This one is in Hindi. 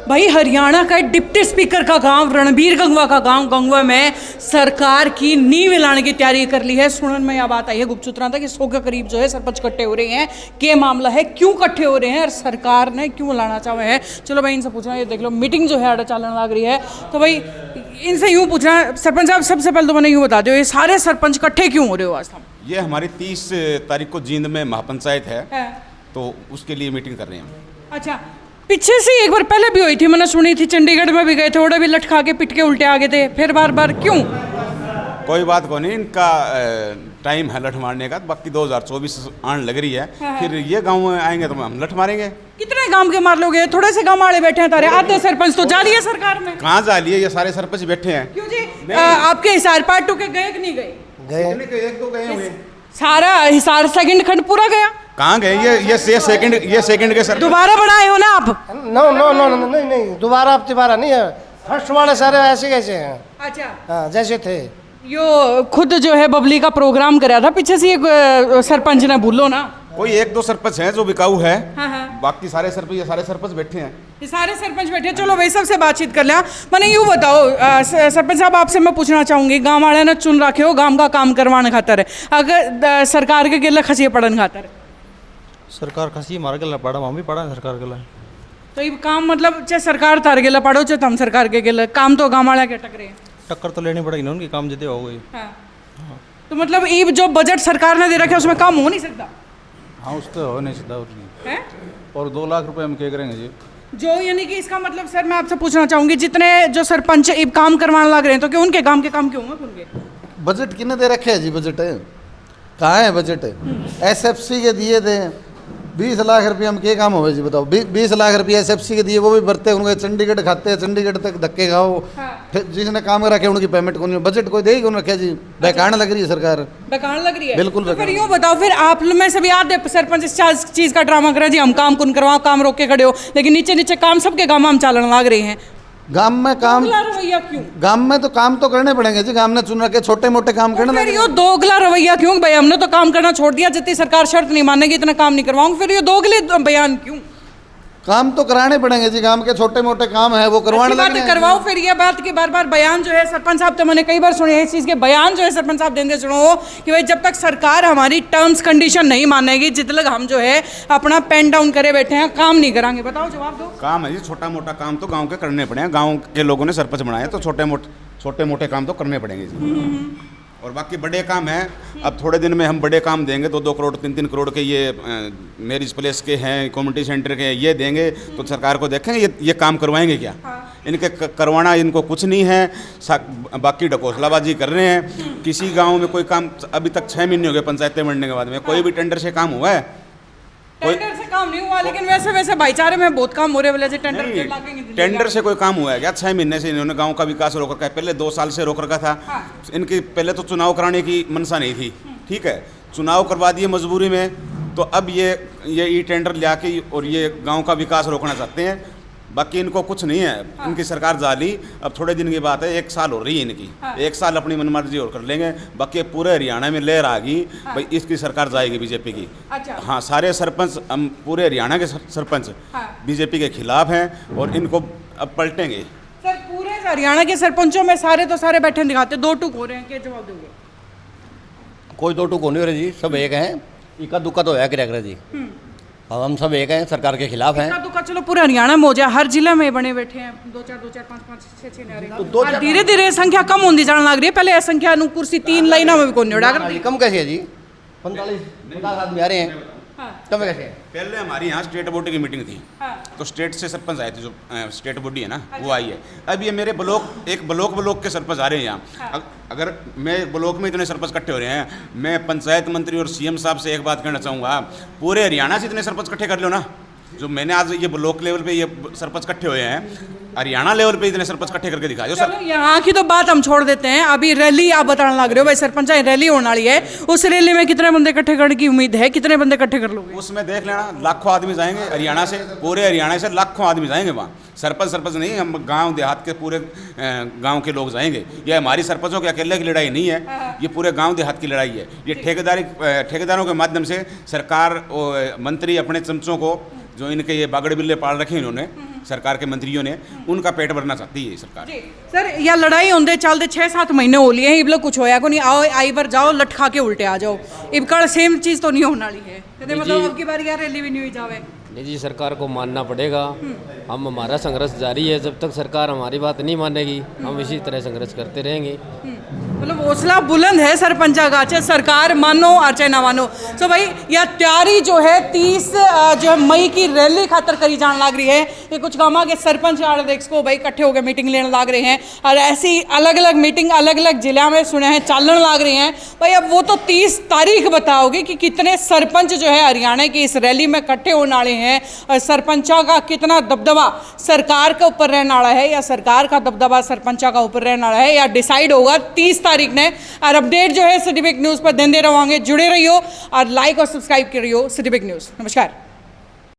भाई हरियाणा का डिप्टी स्पीकर का गांव रणबीर गंगवा का गांव गंगवा में सरकार की नींव लाने की तैयारी कर ली है। सुनने में यह बात आई है गुप्तसूत्रों तक कि 100 के करीब जो है सरपंच इकट्ठे हो रहे हैं। क्या मामला है, क्यों इकट्ठे हो रहे हैं और सरकार ने क्यों लाना चाहे है? चलो भाई इनसे पूछना। ये देख लो मीटिंग जो है आड़ा चलने लग रही है, तो भाई इनसे यूँ पूछना, सरपंच साहब सबसे पहले तो मैंने यूँ बता दो, ये सारे सरपंच इकट्ठे क्यों हो रहे हो आज? हम ये हमारी 30 तारीख को जींद में महापंचायत है, तो उसके लिए मीटिंग कर रहे हैं। अच्छा, पीछे से एक बार पहले भी हुई थी, मैंने सुनी थी, चंडीगढ़ में भी गए थे, ओड़ा भी लटका के पिट के उल्टे आ गए थे, फिर बार बार क्यों? कोई बात को नहीं, इनका टाइम है लठ मारने का। बाकी 2024 आने लग रही है, फिर ये गांव में आएंगे तो हम लठ मारेंगे। कितने गांव के मार लोगे? थोड़े से गांव वाले बैठे हैं तारे, आधे सरपंच तो जा रही है सरकार में। कहाँ जा रही है? ये सारे सरपंच बैठे हैं। क्यों जी? आपके हिसार पार्ट टू के गए कि नहीं गए? गए, एक दो गए हुए। सारा हिसार सेकंड खंड पूरा गया? कहाँ गए? ये सेकंड के सर दोबारा बनाए हो ना आप? नो नो नो नो नहीं, दोबारा अब तिबारा नहीं है, फर्स्ट वाले सारे ऐसे कैसे हैं। अच्छा, हाँ जैसे थे। यो खुद जो है बबली का प्रोग्राम कराया था, पीछे से एक सरपंच ने भूलो ना, कोई एक दो सरपंच हैं जो बिकाऊ है। हाँ। बाकी सारे सरपंच बैठे हैं। ये सारे सरपंच बैठे। चलो भाई सबसे बातचीत कर लिया। मैंने यूँ बताओ सरपंच साहब, आपसे मैं पूछना चाहूँगी, गाँव वाले ने चुन रखे हो गाँव का काम करवाने खातर है, अगर सरकार के गिले खसिए पड़न खातर? सरकार खसी मार के पड़ा, हम भी पड़ा सरकार के लिए। तो ये काम मतलब चाहे सरकार तार गिला पड़ो चाहे हम सरकार के गिले, काम तो गाँव वाले के टकरे हैं। टक्कर तो लेनी पड़ेगी ना, उनकी काम जितने हो गई। हाँ। तो मतलब ये जो बजट सरकार ने दे रखा है उसमें काम हो नहीं सकता? हाँ उस तो हो नहीं सकता है? और 2 लाख रुपए हम क्या करेंगे जी? जो यानी कि इसका मतलब सर मैं आपसे पूछना चाहूंगी, जितने जो सरपंच अब काम करवाने लग रहे हैं, तो क्या उनके काम के काम क्यों होंगे उनके? बजट किने दे रखे है जी? बजट है कहाँ है? बजट एसएफसी के दिए थे 20 लाख रुपये, हम क्या काम हो जी बताओ? 20 लाख रुपये एसएफसी के दिए, वो भी भरते हैं उनके, चंडीगढ़ खाते हैं, चंडीगढ़ तक धक्के खाओ। हाँ। फिर जिसने काम करा के उनकी पेमेंट को नहीं, बजट कोई देगी उन्हें क्या जी? बेकार लग रही है सरकार, बेकार लग रही है बिल्कुल। तो फिर यूँ बताओ, फिर आप में सभी आधे सरपंच इस चीज़ का ड्रामा करा जी, हम काम कुन करवाओ, काम रोक के खड़े हो, लेकिन नीचे नीचे काम सबके काम हम चलन लग रहे हैं। गांव में काम, रवैया क्यों? गांव में तो काम तो करने पड़ेंगे जी, गांव ने चुन रखे, छोटे मोटे काम करने फिर ये दोगला रवैया क्यों? भाई हमने तो काम करना छोड़ दिया, जितनी सरकार शर्त नहीं मानेगी इतना काम नहीं करवाऊंगा, फिर ये दोगले बयान क्यों? काम तो कराने पड़ेंगे जी, गांव के छोटे मोटे काम है वो करवाने बात करवाओ। फिर ये बात की बार बार बयान जो है सरपंच साहब, तो मैंने कई बार सुने इस चीज़ के बयान जो है सरपंच साहब देंगे, सुनो कि भाई जब तक सरकार हमारी टर्म्स कंडीशन नहीं मानेगी, जितने तक हम जो है अपना पेन डाउन करे बैठे हैं, काम नहीं करांगे। बताओ, जवाब दो। काम है जी, छोटा मोटा काम तो गांव के करने पड़ेंगे। गांव के लोगों ने सरपंच बनाए तो छोटे मोटे काम तो करने पड़ेंगे जी। और बाकी बड़े काम हैं, अब थोड़े दिन में हम बड़े काम देंगे, तो 2 करोड़ 3 करोड़ के ये मैरिज प्लेस के हैं, कम्युनिटी सेंटर के हैं, ये देंगे तो सरकार को देखेंगे ये काम करवाएंगे क्या? इनके करवाना इनको कुछ नहीं है, बाकी ढकोसलाबाजी कर रहे हैं। किसी गांव में कोई काम अभी तक 6 महीने हो गए पंचायतें बनने के बाद में, कोई भी टेंडर से काम हुआ है? टेंडर से काम नहीं हुआ, लेकिन वैसे भाईचारे में बहुत काम हो रहे हैं। टेंडर से कोई काम हुआ है क्या? 6 महीने से इन्होंने गांव का विकास रोक रखा है, पहले 2 साल से रोक रखा था। इनकी पहले तो चुनाव कराने की मनसा नहीं थी, ठीक है, चुनाव करवा दिए मजबूरी में, तो अब ये टेंडर ले आके और ये गांव का विकास रोकना चाहते हैं। बाकी इनको कुछ नहीं है। इनकी सरकार जाली, अब थोड़े दिन की बात है, 1 साल हो रही है इनकी। 1 साल अपनी मनमर्जी और कर लेंगे, बाकी पूरे हरियाणा में लहर आ गई भाई इसकी सरकार जाएगी बीजेपी की। अच्छा। हाँ, सारे सरपंच, हम पूरे हरियाणा के सरपंच बीजेपी के खिलाफ हैं और इनको अब पलटेंगे। सर पूरे हरियाणा के सरपंचों में सारे तो सारे बैठे दिखाते, 2 टूक हो रहे हैं, क्या जवाब दोगे? कोई 2 टूक होने हो रहे जी, सब एक हैं, इक्का दुक्का तो है क्या जी। हम सब एक हैं, सरकार के खिलाफ हैं। तो चलो पूरे हरियाणा में हो जाए, हर जिले में बने बैठे हैं 2 4 5 5 6 नारे, धीरे धीरे संख्या कम होती जाने लग रही है। पहले संख्या कुर्सी 3 लाइनों में भी कौन नहीं, कम कैसे है जी? 45-50 आदमी आ रहे हैं, कम कैसे है? पहले हमारी यहाँ स्टेट बॉडी की मीटिंग थी, तो स्टेट से सरपंच आए थे, जो स्टेट बॉडी है ना, वो आई है। अब ये मेरे ब्लॉक के सरपंच आ रहे हैं यहाँ। अगर मैं ब्लॉक में इतने सरपंच इकट्ठे हो रहे हैं, मैं पंचायत मंत्री और सीएम साहब से एक बात कहना चाहूँगा, पूरे हरियाणा से इतने सरपंच इकट्ठे कर लो ना। जो मैंने आज ये ब्लॉक लेवल पे ये सरपंच इकट्ठे हुए हैं, हरियाणा लेवल पे इतने सरपंच इकट्ठे करके दिखा दो सर। यहाँ की तो बात हम छोड़ देते हैं, अभी रैली आप बताने लग रहे हो भाई, सरपंच रैली होने वाली है, उस रैली में कितने बंदे इकट्ठे करने की उम्मीद है? कितने बंदे इकट्ठे कर लोगे? उसमें देख लेना, लाखों आदमी जाएंगे हरियाणा से, पूरे हरियाणा से लाखों आदमी जाएंगे वहाँ। सरपंच नहीं, हम गांव देहात के पूरे गांव के लोग जाएंगे। ये हमारी सरपंचों के अकेले की लड़ाई नहीं है, ये पूरे गांव देहात की लड़ाई है। ये ठेकेदारों के माध्यम से सरकार मंत्री अपने चमचों को, जो इनके ये बागड़ बिल्ले पाल रखे हैं इन्होंने, सरकार के मंत्रियों ने, उनका पेट भरना चाहती है सरकार। जी सर, या लड़ाई होंदे चलते 6-7 महीने हो लिए हैं, इब लोग कुछ होया को नहीं, आओ आई बार जाओ लटका के उल्टे आ जाओ, इब कल सेम चीज़ तो नहीं होने वाली है, कहते मतलब अब की बार यार रैली भी नहीं हुई जावे। नहीं जी, सरकार को मानना पड़ेगा। हम हमारा संघर्ष जारी है, जब तक सरकार हमारी बात नहीं मानेगी हम इसी तरह संघर्ष करते रहेंगे। मतलब हौसला बुलंद है सरपंचा का, चाहे सरकार मानो और चाहे ना मानो। तो भाई यह तैयारी जो है 30 जो है मई की रैली खातर करी जाने लग रही है। ये कुछ गाँव के सरपंच आर्डेक्स को भाई इकट्ठे होकर मीटिंग लेने लग रहे हैं और ऐसी अलग अलग मीटिंग अलग अलग जिला में सुने हैं चलने लग रही हैं। भाई अब वो तो 30 तारीख बताओगे कि कितने सरपंच जो है हरियाणा की इस रैली में इकट्ठे होने वाले हैं और सरपंचा का कितना दबदबा सरकार के ऊपर रहने वाला है या सरकार का दबदबा सरपंचा का ऊपर रहने वाला है, या डिसाइड होगा 30 तारीख ने। और अपडेट जो है सिटी बिग न्यूज़ पर देते रहोगे, जुड़े रहियो और लाइक और सब्सक्राइब करियो सिटी बिग न्यूज़। नमस्कार।